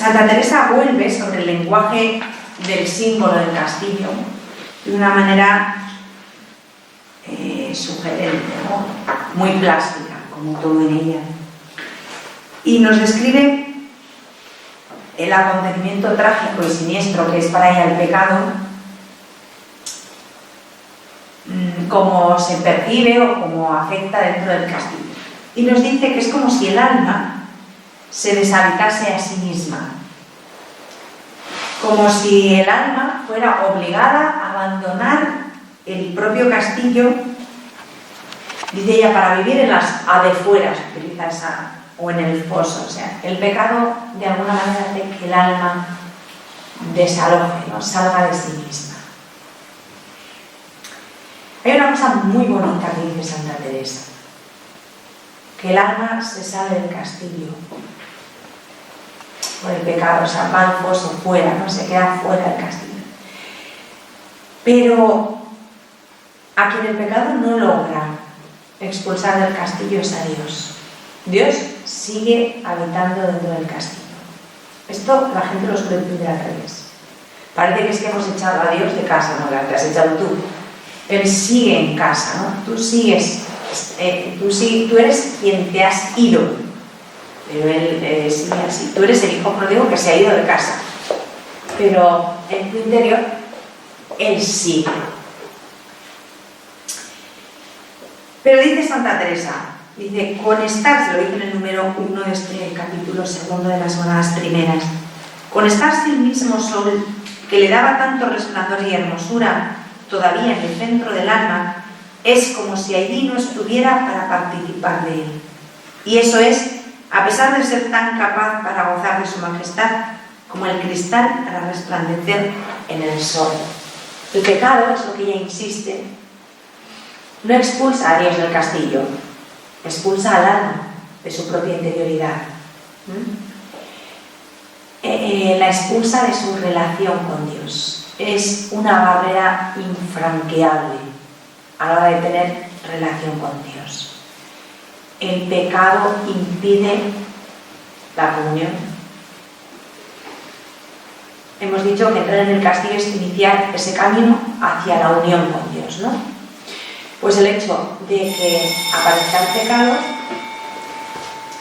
Santa Teresa vuelve sobre el lenguaje del símbolo del castillo de una manera sugerente, ¿no? Muy plástica, como todo en ella. Y nos describe el acontecimiento trágico y siniestro que es para ella el pecado, cómo se percibe o cómo afecta dentro del castillo. Y nos dice que es como si el alma se deshabitase a sí misma, como si el alma fuera obligada a abandonar el propio castillo, dice ella, para vivir en las adefueras, utiliza esa, o en el foso. O sea, el pecado de alguna manera hace que el alma desaloje, ¿no? Salga de sí misma. Hay una cosa muy bonita que dice Santa Teresa, que el alma se sale del castillo por el pecado, o sea, va al foso, fuera, ¿no? Se queda fuera del castillo. Pero a quien el pecado no logra expulsar del castillo es a Dios. Dios sigue habitando dentro del castillo. Esto la gente lo suele entender al revés. Parece que es que hemos echado a Dios de casa, no, la que has echado tú. Él sigue en casa, ¿no? Tú sigues, tú eres quien te has ido, pero Él sigue así. Tú eres el hijo pródigo que se ha ido de casa, pero en tu interior Él sigue. Pero dice Santa Teresa, dice, con estar, se lo dice en el número 1 de este capítulo segundo de las moradas primeras, con estarse el mismo sol que le daba tanto resplandor y hermosura todavía en el centro del alma, es como si allí no estuviera para participar de él. Y eso es, a pesar de ser tan capaz para gozar de su majestad, como el cristal para resplandecer en el sol. El pecado, es lo que ella insiste, no expulsa a Dios del castillo, expulsa al alma de su propia interioridad. La expulsa de su relación con Dios. Es una barrera infranqueable a la hora de tener relación con Dios. El pecado impide la comunión. Hemos dicho que entrar en el castillo es iniciar ese camino hacia la unión con Dios, ¿no? Pues el hecho de que aparezca el pecado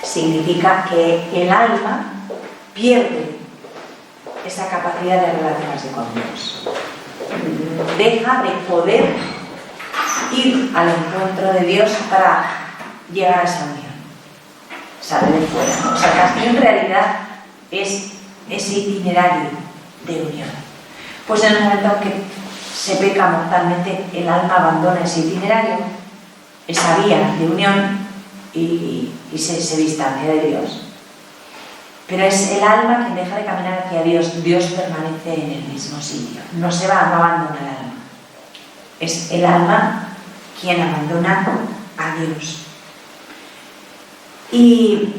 significa que el alma pierde esa capacidad de relacionarse con Dios. Deja de poder ir al encuentro de Dios para llegar a esa unión. Sale de fuera, ¿no? O sea, el castillo en realidad es ese itinerario de unión. Pues en el momento en que se peca mortalmente, el alma abandona ese itinerario, esa vía de unión y se distancia de Dios. Pero es el alma quien deja de caminar hacia Dios. Dios permanece en el mismo sitio. No se va, no abandona el alma. Es el alma quien abandona a Dios. Y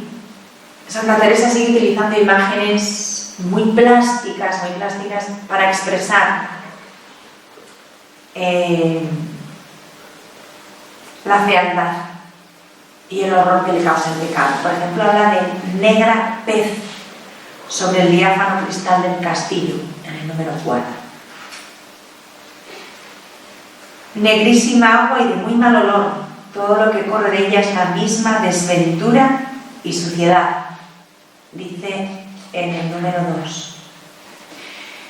Santa Teresa sigue utilizando imágenes muy plásticas para expresar la fealdad y el horror que le causa el pecado. Por ejemplo, habla de negra pez sobre el diáfano cristal del castillo, en el número 4. Negrísima agua y de muy mal olor, todo lo que corre de ella es la misma desventura y suciedad, dice en el número 2.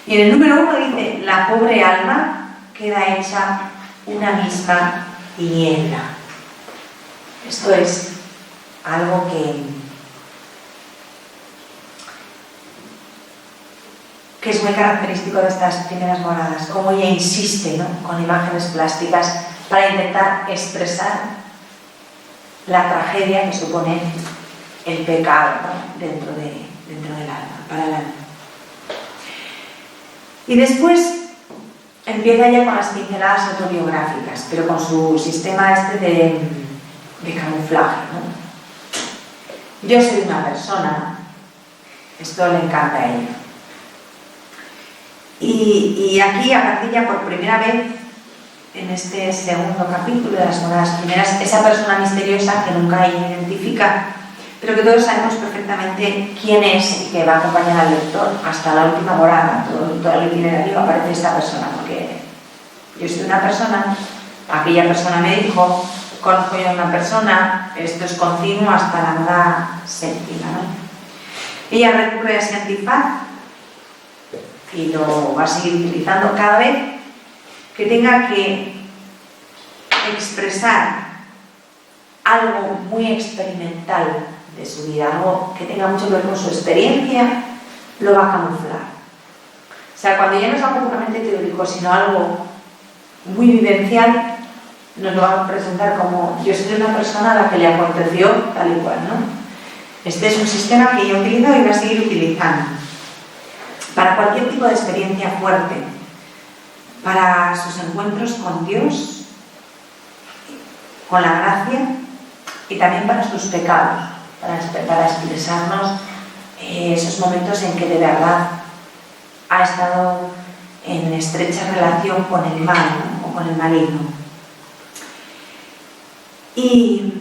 Y en el número 1 dice, la pobre alma queda hecha una misma tiniebla. Esto es algo que es muy característico de estas primeras moradas, como ella insiste, ¿no?, con imágenes plásticas para intentar expresar la tragedia que supone el pecado, ¿no?, dentro del alma, para el alma. Y después empieza ya con las pinceladas autobiográficas, pero con su sistema de camuflaje, ¿no? Yo soy una persona, esto le encanta a ella. Y aquí aparece ya por primera vez en este segundo capítulo de las moradas primeras esa persona misteriosa que nunca ella identifica, pero que todos sabemos perfectamente quién es y que va a acompañar al lector hasta la última morada. Todo el itinerario aparece esta persona, porque yo soy una persona, aquella persona me dijo, conozco yo a una persona, esto es continuo hasta la moda séptima, ¿no? Ella recurre a ese antifaz y lo va a seguir utilizando cada vez que tenga que expresar algo muy experimental de su vida, algo que tenga mucho que ver con su experiencia, lo va a camuflar. O sea, cuando ya no es algo puramente teórico, sino algo muy vivencial, nos lo va a presentar como: yo soy una persona a la que le aconteció tal y cual, ¿no? Este es un sistema que yo utilizo y voy a seguir utilizando para cualquier tipo de experiencia fuerte, para sus encuentros con Dios, con la gracia, y también para sus pecados, para expresarnos esos momentos en que de verdad ha estado en estrecha relación con el mal, ¿no? O con el maligno. Y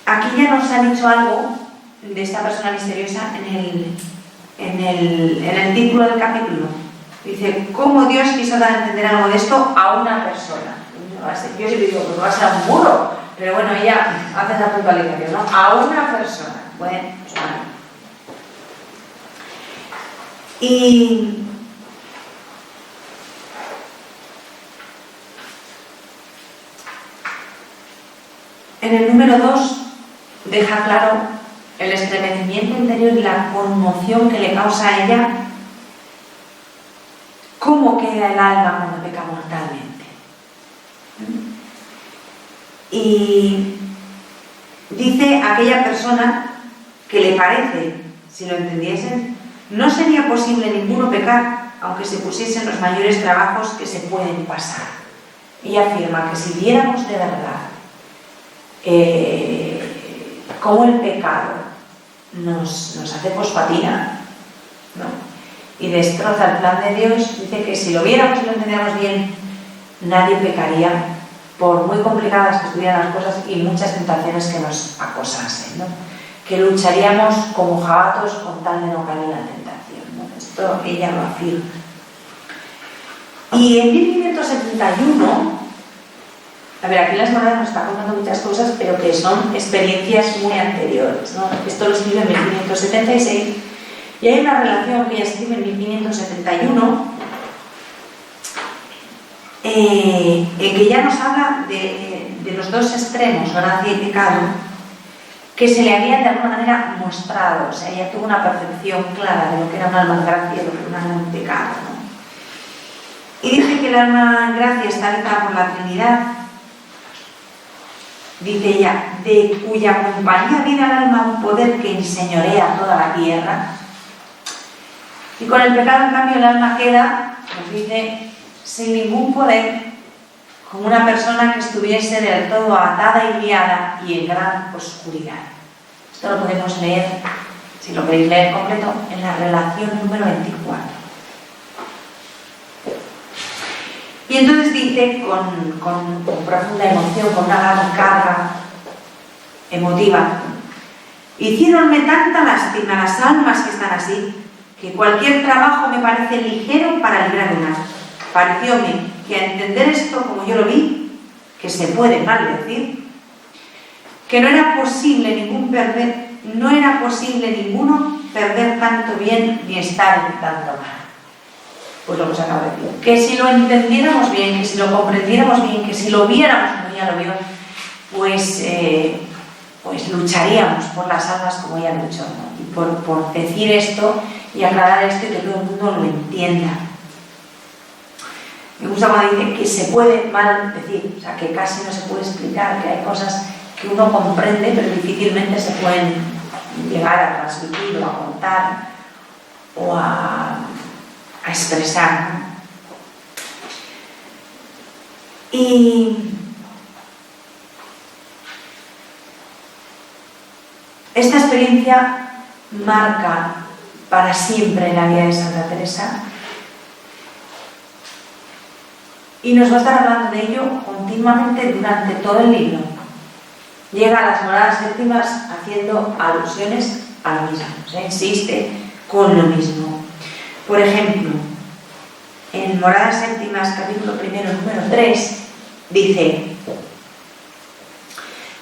aquí ya nos ha dicho algo de esta persona misteriosa en el título del capítulo. Dice: ¿cómo Dios quiso dar a entender algo de esto a una persona? Yo siempre digo, pues va a ser un burro, pero bueno, ella hace esa puntualización, ¿no? A una persona. Bueno, pues vale. Y en el número 2 deja claro el estremecimiento interior y la conmoción que le causa a ella cómo queda el alma cuando peca mortalmente. Y dice aquella persona que le parece, si lo entendiesen, no sería posible ninguno pecar aunque se pusiesen los mayores trabajos que se pueden pasar. Ella afirma que si viéramos de verdad cómo el pecado nos hace fosfatina, ¿no? Y destroza el plan de Dios, dice que si lo viéramos y lo entendiéramos bien, nadie pecaría, por muy complicadas que estuvieran las cosas y muchas tentaciones que nos acosasen, ¿no? Que lucharíamos como jabatos con tal de no caer en la tentación, ¿no? Esto ella lo afirma. Y en 1571, a ver, aquí las monedas nos están contando muchas cosas, pero que son experiencias muy anteriores, ¿no? Esto lo escribe en 1576 y hay una relación que ella escribe en 1571 en que ya nos habla de los dos extremos, gracia y pecado, que se le habían de alguna manera mostrado. O sea, ella tuvo una percepción clara de lo que era un alma en gracia y de lo que era un alma en pecado, ¿no? Y dice que el alma en gracia está habitada por la Trinidad. Dice ella: de cuya compañía viene al alma un poder que enseñorea toda la tierra. Y con el pecado, en cambio, el alma queda, nos dice, sin ningún poder, como una persona que estuviese del todo atada y liada y en gran oscuridad. Esto lo podemos leer, si lo queréis leer completo, en la relación número 24. Y entonces dice, con profunda emoción, con una gran carga emotiva: hicieronme tanta lástima las almas que están así, que cualquier trabajo me parece ligero para librar una. Parecióme que a entender esto como yo lo vi, que se puede maldecir, que no era posible ninguno perder tanto bien ni estar en tanto mal. Pues lo que os acabo de decir, que si lo entendiéramos bien, que si lo comprendiéramos bien, que si lo viéramos como ella lo vio, pues lucharíamos por las almas como ella luchó, ¿no? Y por decir esto y aclarar esto y que todo el mundo lo entienda. Me gusta cuando dice que se puede mal decir, o sea, que casi no se puede explicar, que hay cosas que uno comprende pero difícilmente se pueden llegar a transmitir o a contar o a expresar, ¿no? Y esta experiencia marca para siempre la vida de Santa Teresa y nos va a estar hablando de ello continuamente durante todo el libro. llega a las moradas séptimas haciendo alusiones a lo mismo, o sea, insiste con lo mismo. Por ejemplo, en Moradas Séptimas, capítulo 1, número 3, dice: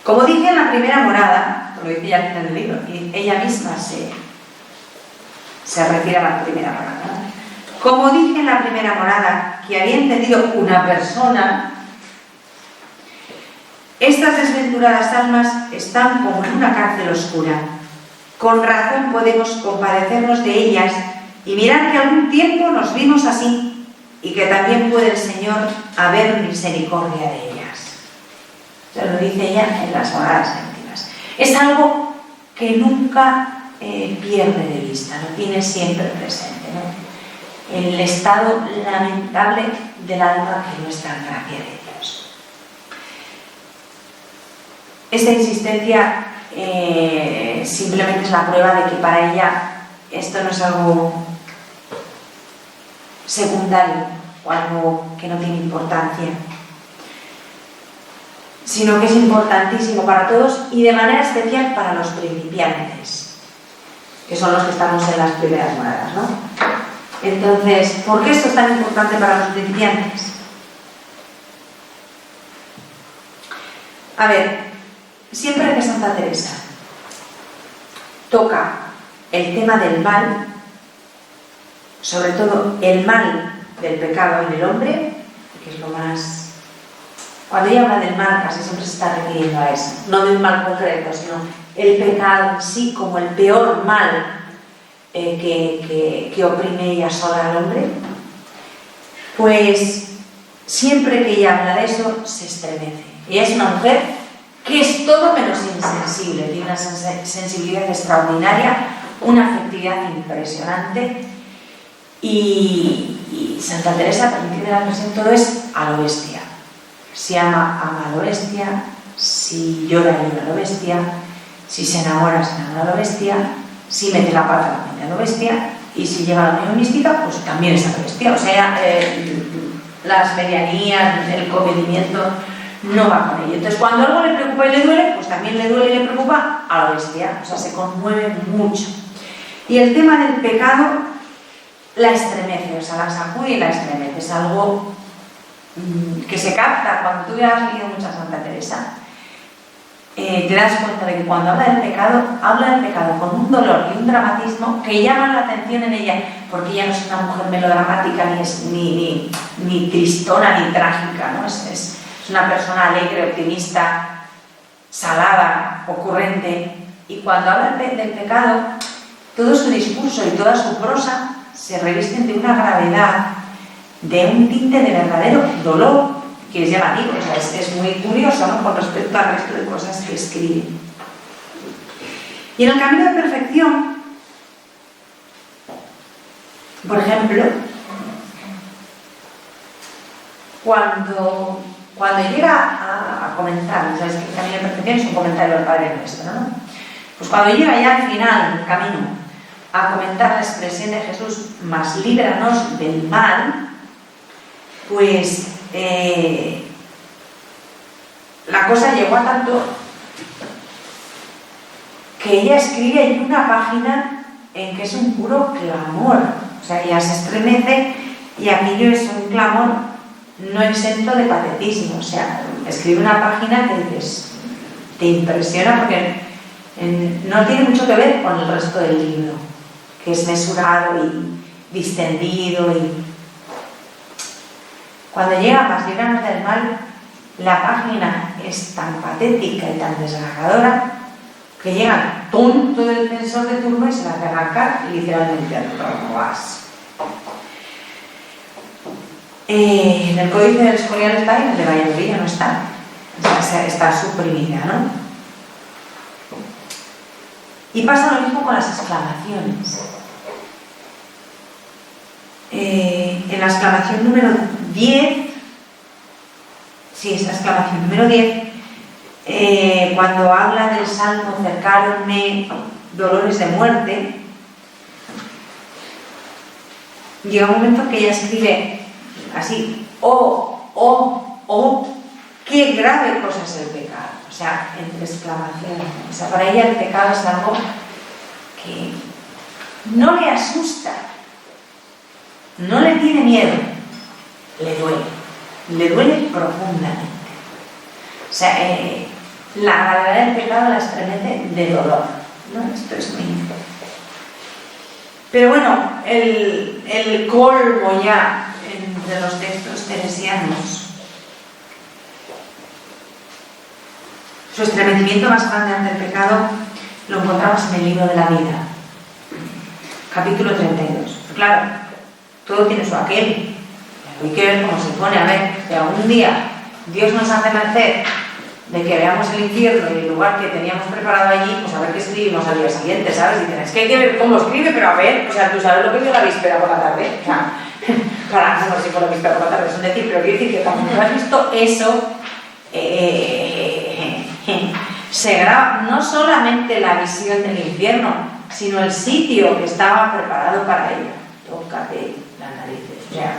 como dije en la primera morada, lo dice ya al final del libro, y ella misma se refiere a la primera morada, ¿no? Como dije en la primera morada, que había entendido una persona, estas desventuradas almas están como en una cárcel oscura. Con razón podemos compadecernos de ellas y mirar que algún tiempo nos vimos así y que también puede el Señor haber misericordia de ellas. Se lo dice ella en las moradas séptimas. Es algo que nunca pierde de vista, lo tiene siempre presente, ¿no? El estado lamentable del alma que no está en gracia de Dios. Esta insistencia simplemente es la prueba de que para ella esto no es algo secundario o algo que no tiene importancia, sino que es importantísimo para todos y de manera especial para los principiantes, que son los que estamos en las primeras moradas, ¿no? Entonces, ¿por qué esto es tan importante para los principiantes? A ver, siempre que Santa Teresa toca el tema del mal, sobre todo el mal del pecado en el hombre, que es lo más... Cuando ella habla del mal, casi siempre se está refiriendo a eso, no de un mal concreto, sino el pecado en sí como el peor mal que oprime y asola al hombre. Pues siempre que ella habla de eso, se estremece. Ella es una mujer que es todo menos insensible, tiene una sensibilidad extraordinaria, una afectividad impresionante, y Santa Teresa, permitidme la expresión, todo es a lo bestia. Si ama, ama a lo bestia; si llora, llora a lo bestia; si se enamora a lo bestia; si mete la pata, mete a lo bestia; y si llega a la unión mística, pues también es a lo bestia. O sea, las medianías, el comedimiento no va con ello. Entonces, cuando algo le preocupa y le duele, pues también le duele y le preocupa a lo bestia. O sea, se conmueve mucho. Y el tema del pecado la estremece, o sea, la sacude y la estremece. Es algo que se capta cuando tú ya has leído mucho a Santa Teresa. Te das cuenta de que cuando habla del pecado con un dolor y un dramatismo que llaman la atención en ella, porque ella no es una mujer melodramática, ni tristona, ni trágica, ¿no? Es una persona alegre, optimista, salada, ocurrente. Y cuando habla del pecado, todo su discurso y toda su prosa se revisten de una gravedad, de un tinte de verdadero dolor, que es llamativo. O sea, es muy curioso, ¿no?, con respecto al resto de cosas que escribe. Y en el camino de perfección, por ejemplo, cuando llega a comentar, ¿sabes?, que el camino de perfección es un comentario del Padre Nuestro, ¿no? Pues cuando llega ya al final del camino a comentar la expresión de Jesús: mas líbranos del mal, pues la cosa llegó a tanto que ella escribe en una página en que es un puro clamor. O sea, ella se estremece y aquello es un clamor no exento de patetismo. O sea, escribe una página que dices, te impresiona, porque no tiene mucho que ver con el resto del libro, que es mesurado y distendido. Y cuando llega Mas líbranos del mal, la página es tan patética y tan desgarradora que llega tonto del defensor de turno y se la hace arrancar literalmente al ras. En el Códice del Escorial está, y en el de Valladolid no está. O sea, está suprimida, ¿no? Y pasa lo mismo con las exclamaciones. En la exclamación número 10, sí, es la exclamación número 10, cuando habla del salmo cercáronme dolores de muerte, llega un momento que ella escribe así: oh, qué grave cosa es el pecado. O sea, entre exclamaciones. O sea, para ella el pecado es algo que no le asusta, no le tiene miedo, le duele profundamente. O sea, la gravedad del pecado la estremece de dolor, ¿no? Esto es muy importante. Pero bueno, el colmo ya entre los textos teresianos, su estremecimiento más grande ante el pecado lo encontramos en el libro de la vida, capítulo 32. Claro, todo tiene su aquel. Hay que ver cómo se pone. A ver, si algún día Dios nos hace merced de que veamos el infierno y el lugar que teníamos preparado allí, pues a ver qué escribimos al día siguiente, ¿sabes? Dicen, es que hay que ver cómo escribe, pero a ver, o sea, tú sabes lo que es la víspera por la tarde. O sea, para, no sé por la víspera por la tarde, es un decir, pero quiero decir que cuando tú has visto eso, se graba no solamente la visión del infierno, sino el sitio que estaba preparado para ella. Tócate las narices. O sea,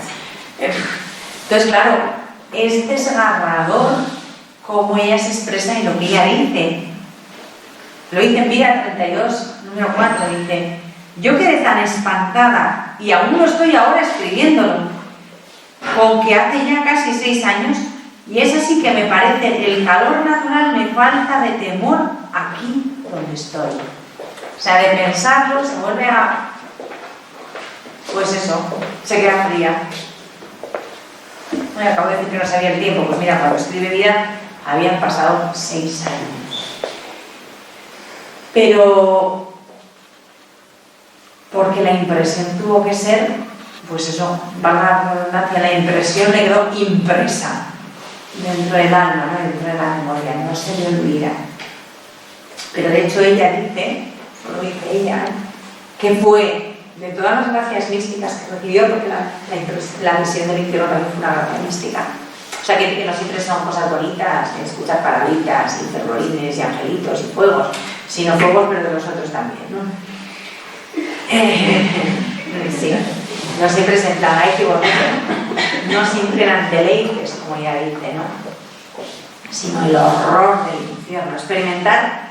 entonces, claro, es desgarrador cómo ella se expresa y lo que ella dice. Lo dice en Vida 32, número 4, dice: yo quedé tan espantada, y aún lo estoy ahora escribiéndolo, con que hace ya casi 6 años, y es así que me parece el calor natural me falta de temor aquí donde estoy. O sea, de pensarlo se vuelve a... pues eso, se queda fría. Bueno, acabo de decir que no sabía el tiempo. Pues mira, cuando escribe Vida habían pasado 6 años. Pero porque la impresión tuvo que ser, pues eso, valga la redundancia, la impresión le quedó impresa dentro del alma, ¿no? Dentro de la memoria, no se le olvida. Pero de hecho ella dice, solo dice ella, que fue de todas las gracias místicas que recibió, porque la visión del infierno también fue una gracia mística. O sea, que no siempre son cosas bonitas, escuchar palabritas y fervorines y angelitos y fuegos, sino fuegos, pero de los otros también, ¿no? Sí, no siempre es en plan, ay, qué bonito, no siempre eran deleites, como ella dice, ¿no? Sino el horror del infierno. Experimentar,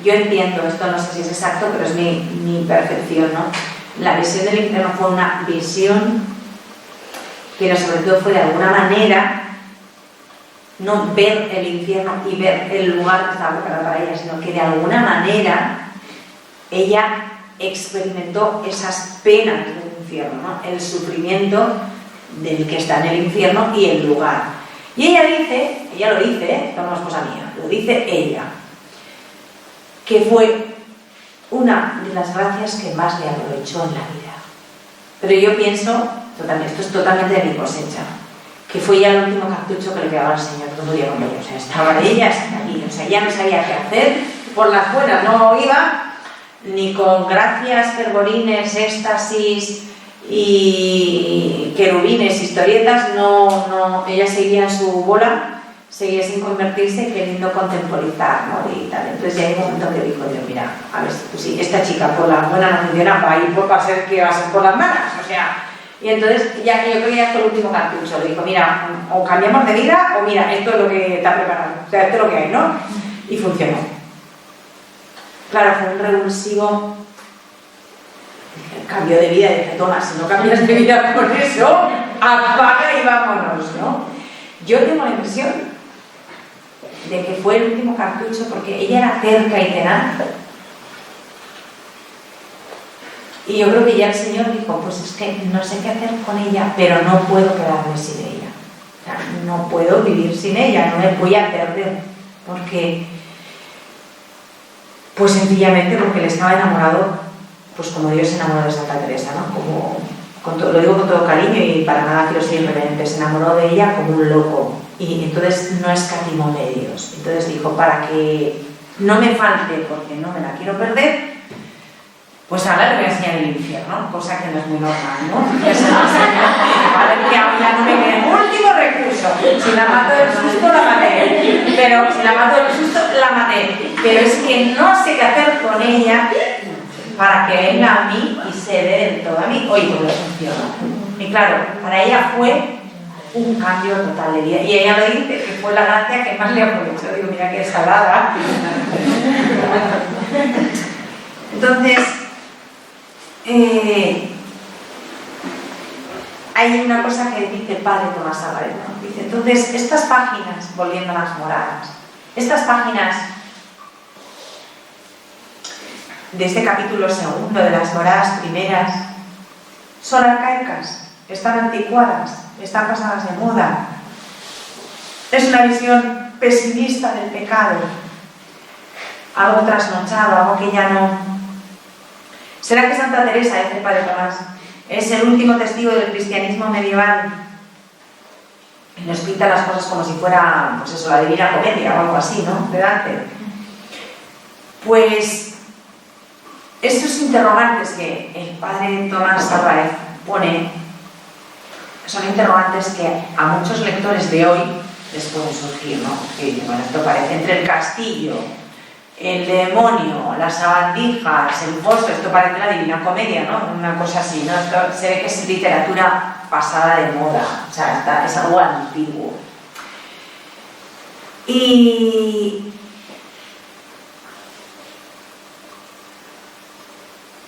yo entiendo, esto no sé si es exacto, pero es mi percepción, ¿no? La visión del infierno fue una visión, pero sobre todo fue de alguna manera no ver el infierno y ver el lugar que estaba preparado para ella, sino que de alguna manera ella experimentó esas penas del infierno, ¿no? El sufrimiento del que está en el infierno y el lugar. Y ella dice, ella lo dice, no es cosa mía, lo dice ella, que fue una de las gracias que más le aprovechó en la vida. Pero yo pienso, esto es totalmente de mi cosecha, que fue ya el último cartucho que le quedaba al Señor, todo día con ella. O sea, estaba ella hasta allí, o sea, ya no sabía qué hacer, por las buenas no iba, ni con gracias, fervorines, éxtasis y querubines, historietas, no, ella seguía en su bola, seguía sin convertirse, queriendo contemporizar, ¿no? Y tal. Entonces ya hay un momento que dijo yo, mira, a ver, pues sí, esta chica por la buena no funciona, va a ir por ser que va a ser por las malas, o sea. Y entonces ya yo creo que ya fue el último cartucho, le dijo, mira, o cambiamos de vida o mira, esto es lo que está preparado, o sea, esto es lo que hay, ¿no? Y funcionó. Claro, fue un revulsivo cambio de vida, y dije, toma, si no cambias de vida por eso, apaga y vámonos, ¿no? Yo tengo la impresión de que fue el último cartucho porque ella era cerca y tenaz. Y yo creo que ya el Señor dijo, pues es que no sé qué hacer con ella, pero no puedo quedarme sin ella. O sea, no puedo vivir sin ella, no me voy a perder, porque... pues sencillamente porque él estaba enamorado, pues como Dios se enamoró de Santa Teresa, ¿no? Lo digo con todo cariño y para nada quiero ser irreverente, se enamoró de ella como un loco y entonces no escatimó medios. Entonces dijo, para que no me falte porque no me la quiero perder, pues ahora le voy a enseñar el infierno, cosa que no es muy normal, ¿no? Vale, que ahora ya no me quede último recurso. Si la mato del susto, la maté. Pero si la mato del susto, la maté. Pero es que no sé qué hacer con ella para que venga a mí y se dé del todo a mí. Oye, pues lo funciona. Y claro, para ella fue un cambio total de vida. Y ella lo dice, que fue la gracia que más le aprovechó. Digo, mira qué salada. Entonces, hay una cosa que dice el padre Tomás Álvarez, ¿no? Dice, entonces, estas páginas, volviendo a las moradas, estas páginas de este capítulo segundo de las moradas primeras son arcaicas, están anticuadas, están pasadas de moda. Es una visión pesimista del pecado, algo trasnochado, algo que ya no. ¿Será que Santa Teresa, dice el padre Tomás, es el último testigo del cristianismo medieval y nos pinta las cosas como si fuera, pues eso, la Divina Comedia o algo así, ¿no? De Dante? Pues estos interrogantes que el padre Tomás Álvarez pone son interrogantes que a muchos lectores de hoy les pueden surgir, ¿no? Que, bueno, esto parece entre el castillo, el demonio, las sabandijas, el foso, esto parece la Divina Comedia, ¿no? Una cosa así, ¿no? Esto se ve que es literatura pasada de moda, o sea, es algo antiguo. Y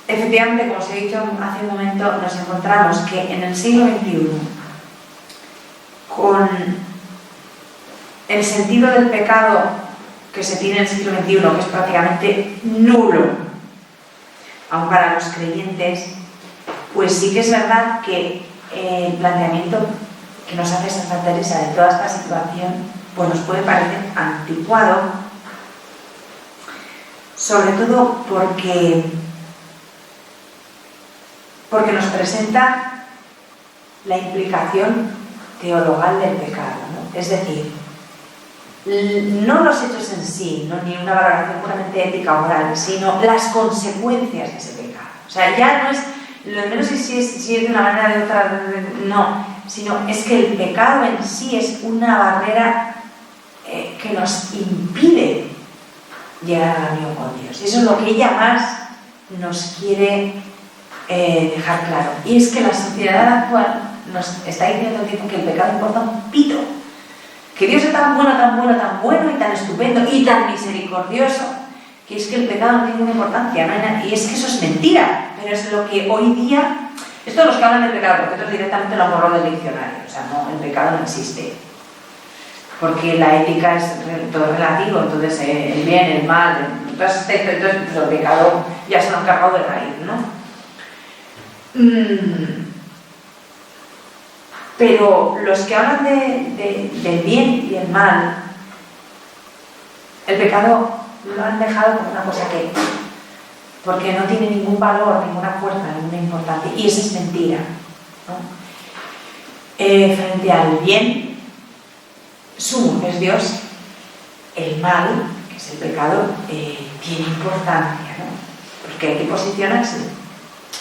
efectivamente, como os he dicho hace un momento, nos encontramos que en el siglo XXI, con el sentido del pecado que se tiene en el siglo XXI, que es prácticamente nulo, aun para los creyentes, pues sí que es verdad que el planteamiento que nos hace Santa Teresa de toda esta situación, pues nos puede parecer anticuado, sobre todo porque nos presenta la implicación teologal del pecado, ¿no? Es decir, no los hechos en sí, ¿no? Ni una valoración puramente ética o moral, sino las consecuencias de ese pecado. O sea, ya no es, lo menos si es de una manera o de otra, no, sino es que el pecado en sí es una barrera que nos impide llegar a la unión con Dios. Eso es lo que ella más nos quiere dejar claro. Y es que la sociedad actual nos está diciendo todo el tiempo que el pecado importa un pito. Que Dios es tan bueno, tan bueno, tan bueno y tan estupendo y tan misericordioso, que es que el pecado no tiene ninguna importancia, no hay nada. Y es que eso es mentira, pero es lo que hoy día, esto los que hablan del pecado, porque otros directamente lo han borrado del diccionario, o sea, no, el pecado no existe, porque la ética es todo relativo, entonces el bien, el mal, entonces pues el pecado ya se lo han cargado de raíz, ¿no? Pero los que hablan del bien y el mal, el pecado lo han dejado como una cosa que, porque no tiene ningún valor, ninguna fuerza, ninguna importancia, y eso es mentira, ¿no? Frente al bien, sumo, es Dios, el mal, que es el pecado, tiene importancia, ¿no? Porque hay que posicionarse.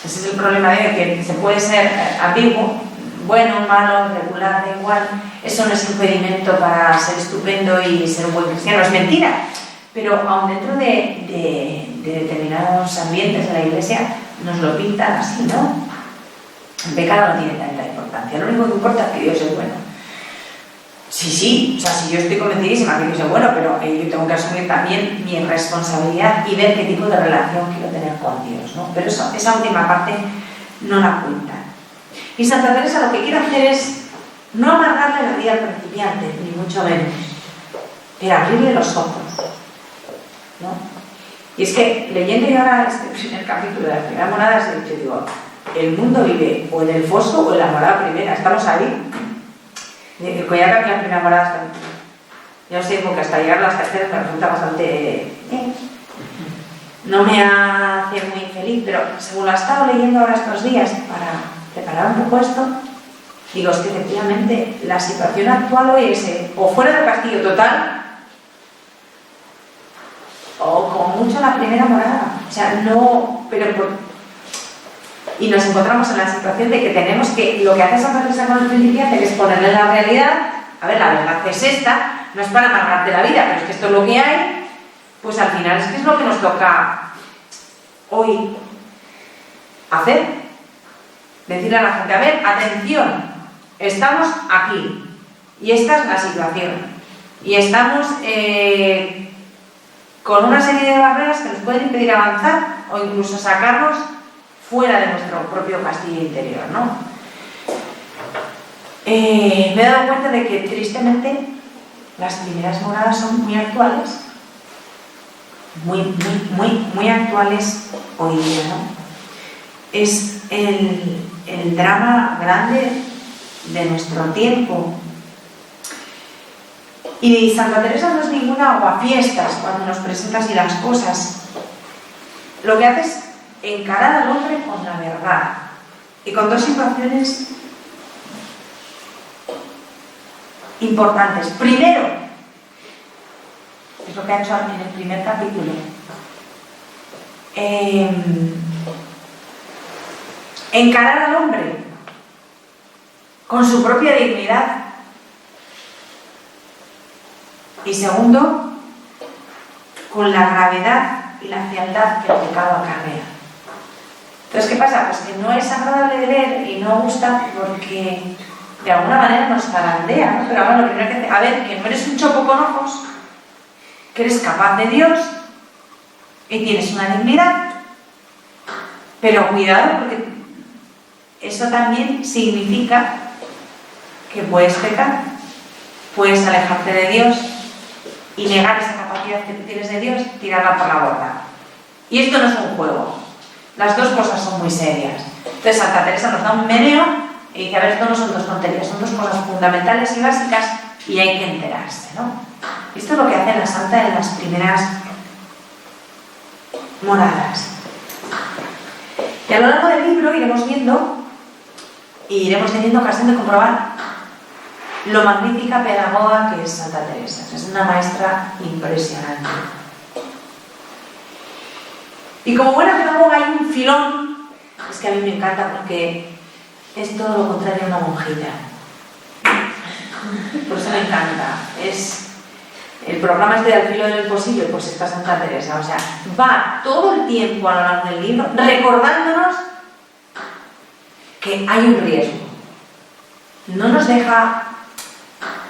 Ese es el problema de que se puede ser ambiguo, bueno, malo, regular, da igual. Eso no es impedimento para ser estupendo y ser un buen cristiano, es mentira. Pero aun dentro de determinados ambientes de la Iglesia nos lo pintan así, ¿no? El pecado no tiene tanta importancia, lo único que importa es que Dios es bueno. Sí, o sea, si yo estoy convencidísima que Dios es bueno, pero yo tengo que asumir también mi responsabilidad y ver qué tipo de relación quiero tener con Dios, ¿no? Pero esa última parte no la cuenta. Y Santa Teresa lo que quiere hacer es no amargarle la vida al principiante, ni mucho menos, pero abrirle los ojos, ¿no? Y es que leyendo yo ahora este primer capítulo de las primeras moradas, yo digo, el mundo vive o en el foso o en la morada primera, estamos ahí. El collar que la primera morada está. Ya os digo que hasta llegar a las terceras me resulta bastante. No me hace muy feliz, pero según lo he estado leyendo ahora estos días para preparar un poco esto, digo, es que efectivamente la situación actual hoy es o fuera del castillo total o con mucho la primera morada. O sea, no. Y nos encontramos en la situación de que tenemos que, lo que hace Santa Teresa con el principiante es ponerle la realidad, a ver, la verdad es esta, no es para amargarte la vida, pero es que esto es lo que hay, pues al final es que es lo que nos toca hoy hacer. Decirle a la gente, a ver, atención, estamos aquí y esta es la situación y estamos con una serie de barreras que nos pueden impedir avanzar o incluso sacarnos fuera de nuestro propio castillo interior, ¿no? Me he dado cuenta de que tristemente las primeras moradas son muy actuales, muy actuales hoy día, ¿no? Es el drama grande de nuestro tiempo. Y Santa Teresa no es ninguna aguafiestas cuando nos presenta así las cosas. Lo que hace es encarar al hombre con la verdad y con dos situaciones importantes. Primero, es lo que ha hecho en el primer capítulo, encarar al hombre con su propia dignidad. Y segundo, con la gravedad y la fealdad que el pecado acarrea. Entonces, ¿qué pasa? Pues que no es agradable de leer y no gusta porque de alguna manera nos zarandea, ¿no? Pero ahora lo primero que hace, a ver, que no eres un chopo con ojos, que eres capaz de Dios y tienes una dignidad, pero cuidado porque eso también significa que puedes pecar, puedes alejarte de Dios y negar esa capacidad que tú tienes de Dios, tirarla por la borda. Y esto no es un juego, las dos cosas son muy serias. Entonces Santa Teresa nos da un meneo y dice, a ver, esto no son dos tonterías, son dos cosas fundamentales y básicas y hay que enterarse, ¿no? Esto es lo que hace la Santa en las primeras moradas. Y a lo largo del libro iremos viendo y iremos teniendo ocasión de comprobar lo magnífica pedagoga que es Santa Teresa. Es una maestra impresionante. Y como buena pedagoga hay un filón, es que a mí me encanta porque es todo lo contrario a una monjita. Por eso me encanta. Es el programa este de Al filo del imposible, pues está Santa Teresa. O sea, va todo el tiempo a lo largo del libro recordándonos que hay un riesgo. No nos deja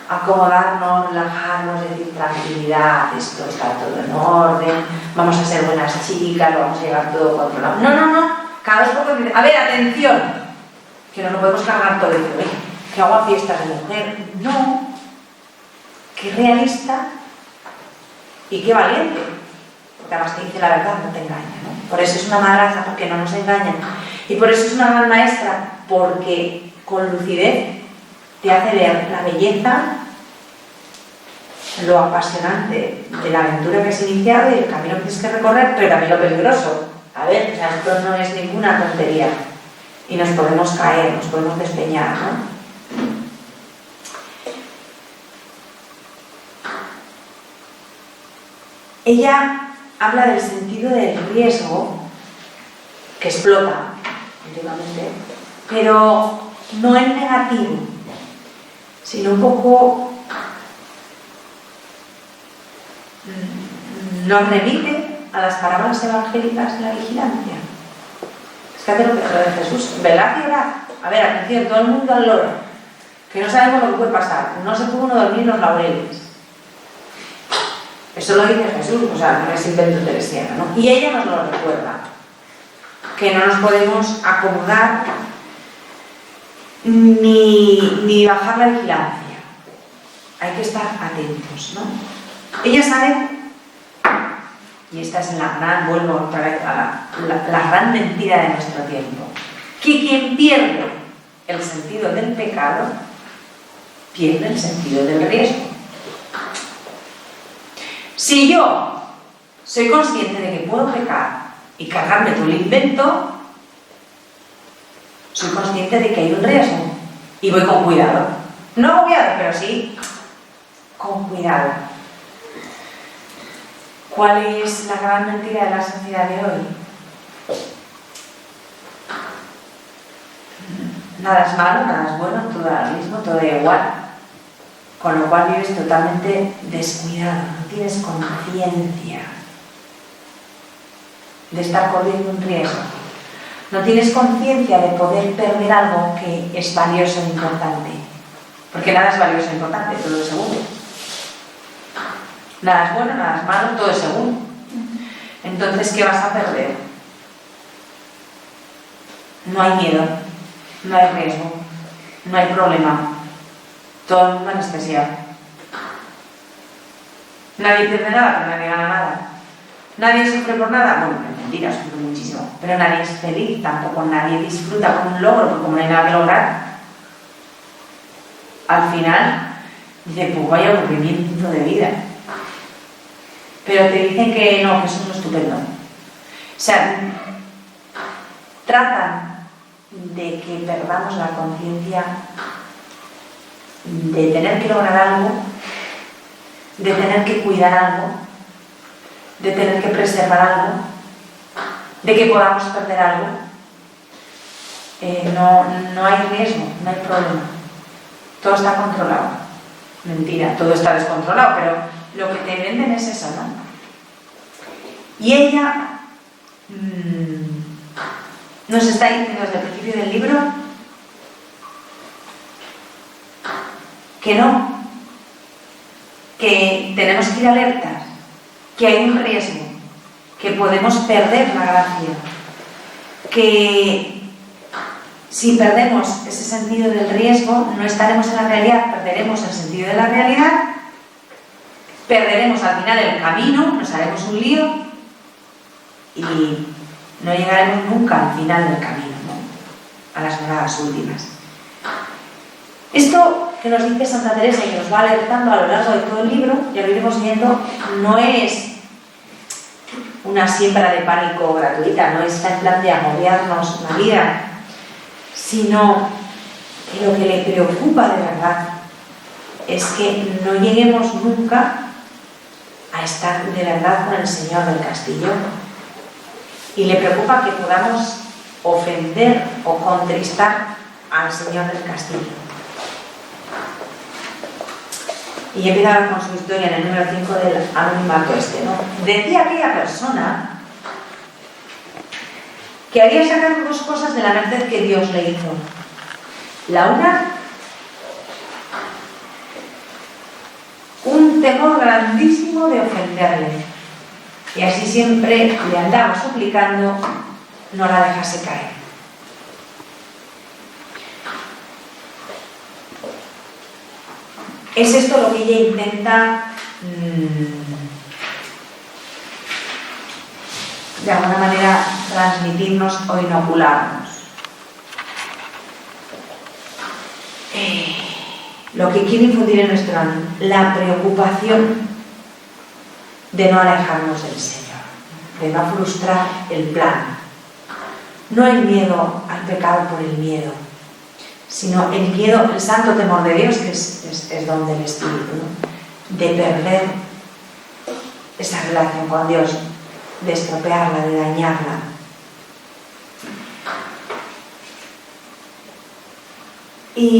acomodarnos, relajarnos, decir tranquilidad, esto está todo en orden, vamos a ser buenas chicas, lo vamos a llevar todo controlado. No. Cada vez poco dice, a ver, atención, que no lo podemos cargar todo y decir, oye, que hago fiestas de mujer. No, que realista y qué valiente, porque además te dice la verdad, no te engaña, ¿no? Por eso es una madraza, porque no nos engaña. Y por eso es una gran maestra, porque con lucidez te hace ver la belleza, lo apasionante de la aventura que has iniciado y el camino que tienes que recorrer, pero también lo peligroso. A ver, o sea, esto no es ninguna tontería. Y nos podemos caer, nos podemos despeñar, ¿no? Ella habla del sentido del riesgo que explota, últimamente, pero no en negativo, sino un poco nos remite a las parábolas evangélicas de la vigilancia. Es que hace lo que de Jesús, velad y orad. A ver, atención, todo el mundo al loro, que no sabemos lo que puede pasar, no se puede uno dormir en los laureles. Eso lo dice Jesús, o sea, no es invento teresiano, ¿no? Y ella nos lo recuerda, que no nos podemos acomodar ni bajar la vigilancia. Hay que estar atentos, ¿no? Ella sabe, y esta es la gran, vuelvo otra vez a la gran mentira de nuestro tiempo, que quien pierde el sentido del pecado, pierde el sentido del riesgo. Si yo soy consciente de que puedo pecar y cargarme todo el invento, soy consciente de que hay un riesgo y voy con cuidado. No agobiado, pero sí con cuidado. ¿Cuál es la gran mentira de la sociedad de hoy? Nada es malo, nada es bueno, todo da lo mismo, todo da igual. Con lo cual vives totalmente descuidado, no tienes conciencia de estar corriendo un riesgo. No tienes conciencia de poder perder algo que es valioso e importante. Porque nada es valioso e importante, todo es según. Nada es bueno, nada es malo, todo es según. Entonces, ¿qué vas a perder? No hay miedo, no hay riesgo, no hay problema. Todo el mundo anestesiado. Nadie pierde nada, pero nadie gana nada. Nadie sufre por nada. Bueno, es mentira, sufre muchísimo. Pero nadie es feliz, tampoco nadie disfruta con un logro, porque como no hay nada que lograr, al final dice, pues vaya aburrimiento de vida. Pero te dicen que no, que es un estupendo. O sea, tratan de que perdamos la conciencia de tener que lograr algo, de tener que cuidar algo, de tener que preservar algo, de que podamos perder algo. No hay riesgo, no hay problema. Todo está controlado. Mentira, todo está descontrolado, pero lo que te venden es eso, ¿no? Y ella nos está diciendo desde el principio del libro que no, que tenemos que ir alertas, que hay un riesgo, que podemos perder la gracia, que si perdemos ese sentido del riesgo, no estaremos en la realidad, perderemos el sentido de la realidad, perderemos al final el camino, nos haremos un lío y no llegaremos nunca al final del camino, ¿no? A las moradas últimas. Esto que nos dice Santa Teresa y que nos va alertando a lo largo de todo el libro, ya lo iremos viendo, no es una siembra de pánico gratuita, no está en plan de agobiarnos la vida, sino que lo que le preocupa de verdad es que no lleguemos nunca a estar de verdad con el Señor del castillo. Y le preocupa que podamos ofender o contristar al Señor del castillo. Y empieza a ver con su historia en el número 5 del anonimato este, ¿no? Decía aquella persona que había sacado dos cosas de la merced que Dios le hizo. La una, un temor grandísimo de ofenderle. Y así siempre le andaba suplicando no la dejase caer. Es esto lo que ella intenta de alguna manera transmitirnos o inocularnos. Lo que quiere infundir en nuestro ánimo, la preocupación de no alejarnos del Señor, de no frustrar el plan. No el miedo al pecado por el miedo, sino el miedo, el santo temor de Dios, que es don del Espíritu, ¿no? De perder esa relación con Dios, de estropearla, de dañarla. Y